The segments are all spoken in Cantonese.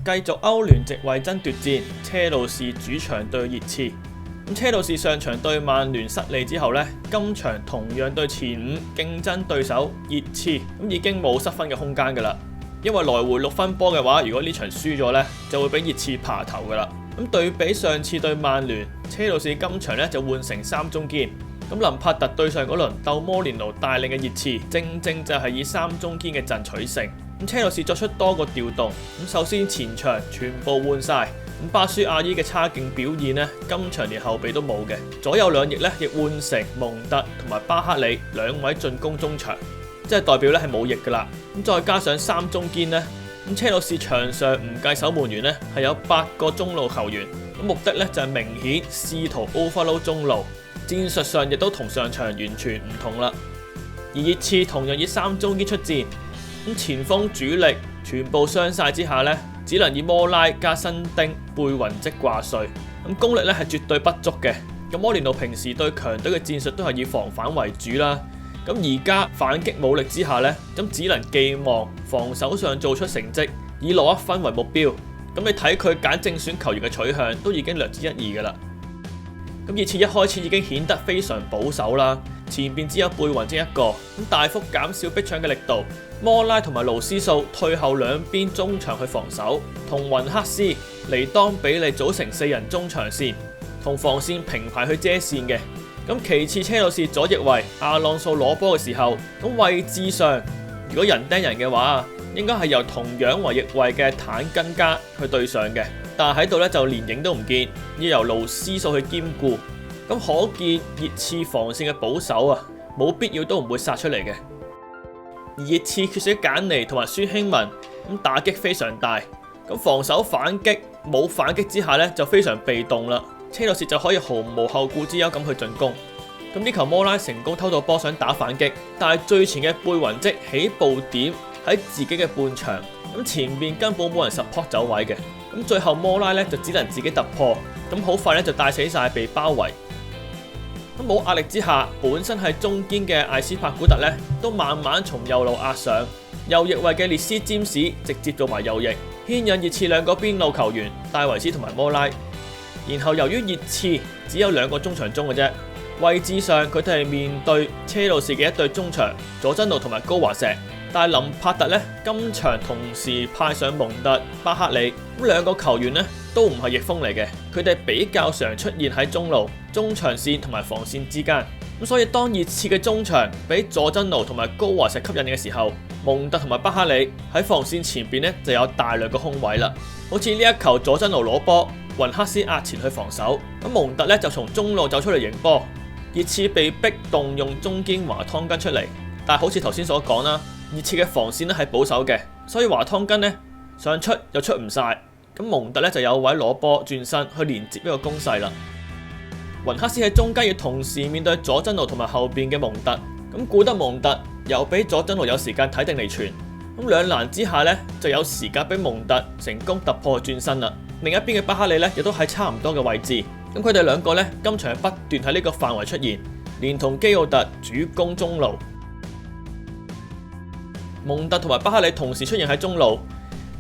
繼續歐聯席位爭奪戰，車路士主場對熱刺。車路士上場對曼聯失利之後呢，今場同樣對前5競爭對手熱刺，已經冇失分嘅空間㗎啦。因為來回6分波嘅話，如果呢場輸咗呢，就會俾熱刺爬頭㗎啦。對比上次對曼聯，車路士今場呢就換成3中堅。林柏特對上嗰輪鬥摩連奴帶領嘅熱刺，正正就係以3中堅嘅陣取勝。車路士作出多個調動，首先前場全部換晒。巴舒亞伊嘅差勁表現呢，今場連後備都冇嘅。左右兩翼呢亦換成蒙特同埋巴克里2位進攻中場，即係代表呢係冇翼噶啦。再加上3中堅呢，車路士場上唔計守門員呢係有8個中路球員，目的呢就係明顯試圖 overload 中路，戰術上亦都同上場完全唔同啦。而熱刺同樣以3中堅出戰，前鋒主力全部傷晒之下呢，只能以摩拉加新丁、貝雲積掛帥，功力咧係絕對不足嘅。摩連奴平時對強隊嘅戰術都係以防反為主啦。而家反擊冇力之下呢，只能寄望防守上做出成績，以攞1分為目標。你睇佢揀正選球員嘅取向都已經略知一二㗎啦。熱刺一開始已經顯得非常保守啦，前邊只有貝雲積一個，大幅減少逼搶嘅力度。摩拉同埋勞斯素退後兩邊中場去防守，同雲克斯、尼當比利組成4人中場線，同防線平排去遮線嘅。其次車路士左翼位阿朗素攞波嘅時候，位置上如果人盯人嘅話，應該係由同樣為翼位嘅坦根加去對上嘅，但係喺度就連影都唔見，要由勞斯素去兼顧。可見熱刺防線嘅保守啊，冇必要都唔會殺出嚟嘅。而熱刺缺少簡尼同埋孫興文，打擊非常大。防守反擊冇反擊之下呢，就非常被動啦。車路士就可以毫無後顧之憂咁去進攻。呢球摩拉成功偷到波想打反擊，但係最前嘅貝雲積起步點喺自己嘅半場，前面根本冇人 support 走位嘅。最後摩拉呢就只能自己突破，好快呢就帶死晒被包圍。冇壓力之下，本身係中堅嘅艾斯帕古特呢都慢慢從右路壓上，右翼位嘅列斯占士直接做埋右翼，牽引熱刺2個邊路球員戴維斯同埋摩拉。然後由於熱刺只有2個中場中嘅啫，位置上佢哋係面對車路士嘅一對中場佐真奴同埋高華石，但係林柏特呢今場同時派上蒙特、巴克里，2個球員呢都唔係翼鋒嚟嘅，佢哋比較常出現喺中路、中場線同埋防線之間。所以當熱刺嘅中場俾佐真奴同埋高華石吸引嘅時候，蒙特同埋巴克里喺防線前邊呢就有大量嘅空位啦。好似呢一球佐真奴攞波，雲克斯壓前去防守，蒙特呢就從中路走出嚟迎波。熱刺被逼動用中堅華湯根出嚟，但係好似頭先所講啦，熱刺嘅防線呢係保守嘅，所以華湯根呢想出又出唔晒。蒙特呢就有位攞波轉身去連接呢個攻勢啦。雲克斯喺中間要同時面對佐真奴同埋後邊嘅蒙特，顧得蒙特又俾佐真奴有時間睇定離傳，兩難之下呢就有時間俾蒙特成功突破轉身啦。另一邊嘅巴克利呢亦都喺差唔多嘅位置，佢哋2個呢今場係不斷喺呢個範圍出現，連同基奧特主攻中路。蒙特同埋巴克利同時出現喺中路。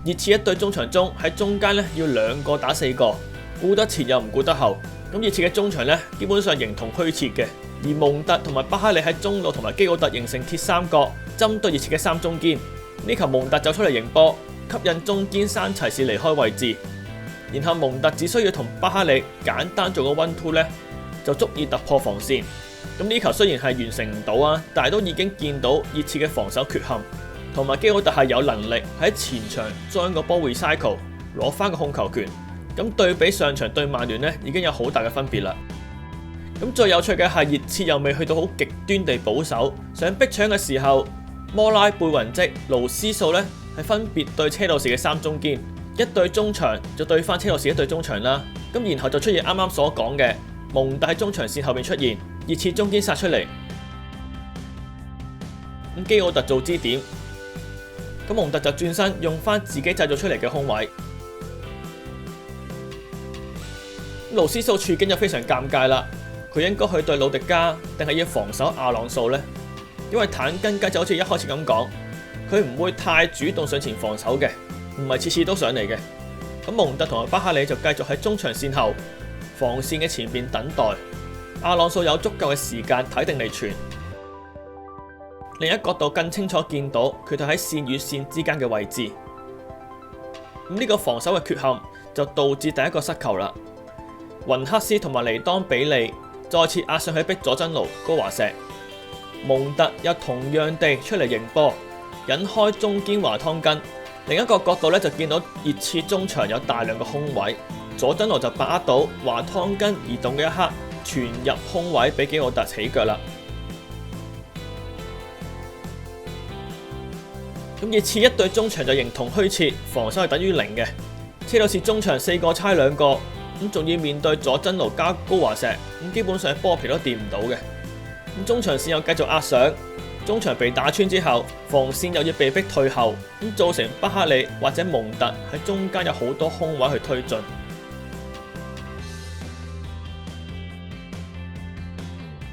熱刺一對中場中喺中間要2個打4個，顧得前又唔顧得後。熱刺嘅中場呢基本上形同虛設嘅，而蒙特同埋巴克利喺中路同埋基奧特形成鐵三角，針對熱刺嘅3中堅。呢球蒙特走出嚟迎波，吸引中堅山齊士離開位置，然後蒙特只需要同巴克利簡單做個 1-2 呢，就足以突破防線。呢球雖然係完成唔到啊，但係都已經見到熱刺嘅防守缺陷。同埋基奧特係有能力喺前場將個波 recycle 攞翻個控球權，對比上場對曼聯呢已經有好大嘅分別啦。最有趣嘅係熱刺又未去到好極端地保守，想逼搶嘅時候，摩拉、貝雲積、勞斯素呢係分別對車路士嘅3中堅，一對中場就對翻車路士一對中場啦。然後就出現啱啱所講嘅蒙特喺中場線後面出現，熱刺中堅殺出嚟，基奧特做支點。蒙特就轉身用翻自己製造出嚟嘅空位，勞斯素處境就非常尷尬啦。佢應該去對魯迪加，定係要防守阿朗素呢？因為坦根加就好似一開始咁講，佢唔會太主動上前防守嘅，唔係次次都上嚟嘅。咁蒙特同埋巴克里就繼續喺中場線後防線嘅前邊等待，阿朗素有足夠嘅時間睇定嚟傳。另一角度更清楚見到佢哋喺線與線之間嘅位置。咁呢個防守嘅缺陷就導致第一個失球啦。雲克斯同埋尼當比利再次壓上去逼佐真奴高華石，蒙特又同樣地出嚟迎波，引開中堅華湯根。另一個角度咧就見到熱刺中場有大量嘅空位，佐真奴就把握到華湯根移動嘅一刻，傳入空位俾基奧特起腳啦。咁熱刺一隊中場就形同虛設，防守係等於零嘅。車路士中場4個差2個，咁仲要面對佐真奴加高華石，咁基本上波皮都掂唔到嘅。咁中場線又繼續壓上，中場被打穿之後，防線又要被逼退後，咁造成巴克利或者蒙特喺中間有好多空位去推進。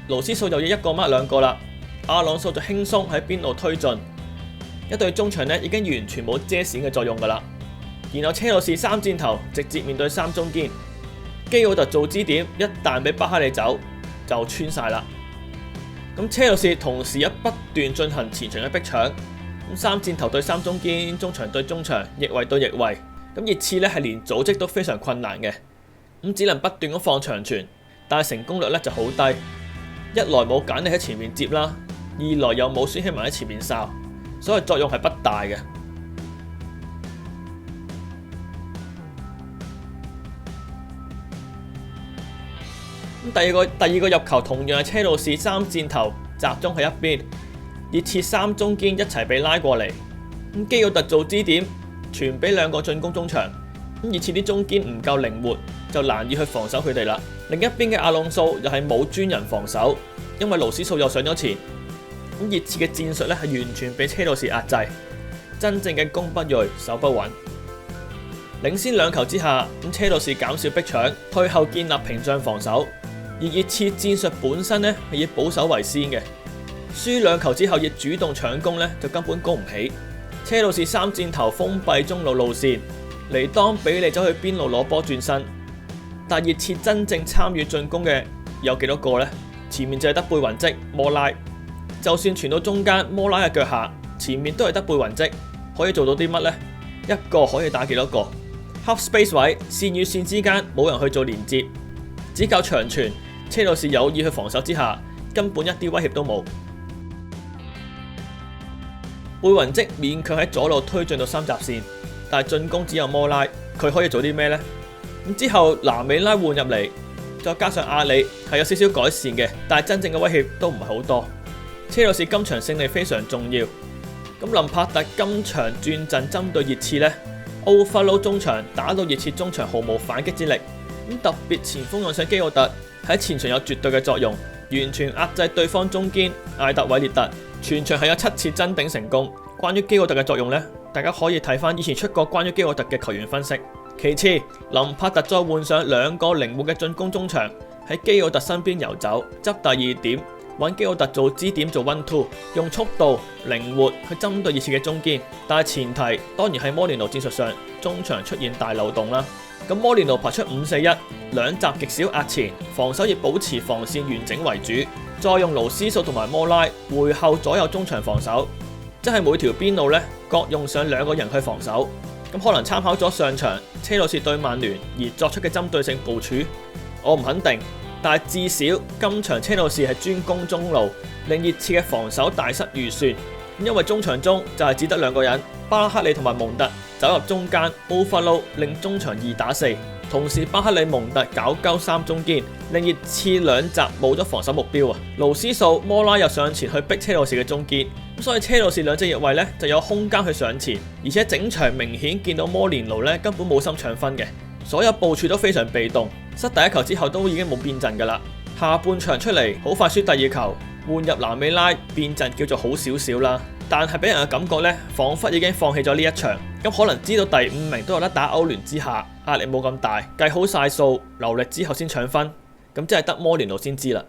勞斯素又要1個 mark 2個啦，阿朗素就輕鬆喺邊路推進。一隊中場咧已經完全冇遮閃嘅作用㗎啦，然後車路士3箭頭直接面對3中堅，基奧特做支點，一旦俾巴克利走就穿晒啦。咁車路士同時不斷進行前場嘅逼搶，咁3箭頭對3中堅，中場對中場，翼位對翼位。咁熱刺咧係連組織都非常困難嘅，咁只能不斷咁放長傳，但係成功率咧就好低。一來冇簡尼喺前面接啦，二來又冇孫興慜喺前面哨。所以作用係不大嘅。第二個入球同樣係車路士3箭頭集中喺一邊，熱刺3中堅一齊被拉過嚟。咁基奧特做支點，傳俾2個進攻中場。咁熱刺啲中堅唔夠靈活，就難以去防守佢哋啦。另一邊嘅阿朗素又係冇專人防守，因為勞斯素又上咗前。咁熱刺嘅戰術咧係完全被車路士壓制，真正嘅攻不銳，守不穩。領先2球之下，咁車路士減少逼搶，退後建立屏障防守。而熱刺戰術本身咧係以保守為先嘅，輸2球之後要主動搶攻咧就根本攻唔起。車路士3箭頭封閉中路路線，尼當比利走去邊路攞波轉身，但熱刺真正參與進攻嘅有幾多個呢？前面就係得貝雲積、摩拉。就算傳到中間，摩拉嘅腳下，前面都係得貝雲積，可以做到啲乜呢？一個可以打幾多個 ？Half space 位，線與線之間冇人去做連接，只靠長傳。車路士有意去防守之下，根本一啲威脅都冇。貝雲積勉強喺左路推進到3閘線，但係進攻只有摩拉，佢可以做啲咩呢？咁之後拿美拉換入嚟，再加上阿里係有少少改善嘅，但係真正嘅威脅都唔係好多。車路士今場勝利非常重要。咁林柏特今場轉陣針對熱刺呢，奧弗魯中場打到熱刺中場毫無反擊之力。咁特別前鋒用上基奧特喺前場有絕對嘅作用，完全壓制對方中堅艾特韋列特，全場係有7次真頂成功。關於基奧特嘅作用呢，大家可以睇翻以前出過關於基奧特嘅球員分析。其次，林柏特再換上2個靈活嘅進攻中場喺基奧特身邊游走，執第2點。揾基奧特做支點做 1-2， 用速度靈活去針對熱刺嘅中堅，但係前提當然係摩連奴戰術上中場出現大漏洞啦。咁摩連奴排出5-4-1，兩閘極少壓前，防守以保持防線完整為主，再用勞斯素同埋摩拉回後左右中場防守，即係每條邊路咧各用上2個人去防守。咁可能參考咗上場車路士對曼聯而作出嘅針對性部署，我唔肯定。但係至少今場車路士係專攻中路，令熱刺嘅防守大失預算。因為中場中就係只得2個人，巴克利同埋蒙特走入中間 overload 令中場2打4，同時巴克利蒙特搞鳩3中堅，令熱刺兩閘冇咗防守目標啊！勞斯素摩拉又上前去逼車路士嘅中堅，咁所以車路士2隻翼位咧就有空間去上前，而且整場明顯見到摩連奴咧根本冇心搶分嘅，所有部署都非常被動。失第1球之後都已經冇變陣㗎啦，下半場出嚟好快輸第2球，換入拿美拉變陣叫做好少少啦，但係俾人嘅感覺呢，彷彿已經放棄咗呢一場。咁可能知道第5名都有得打歐聯之下，壓力冇咁大，計好晒數，留力之後先搶分，咁真係得摩連奴先知啦。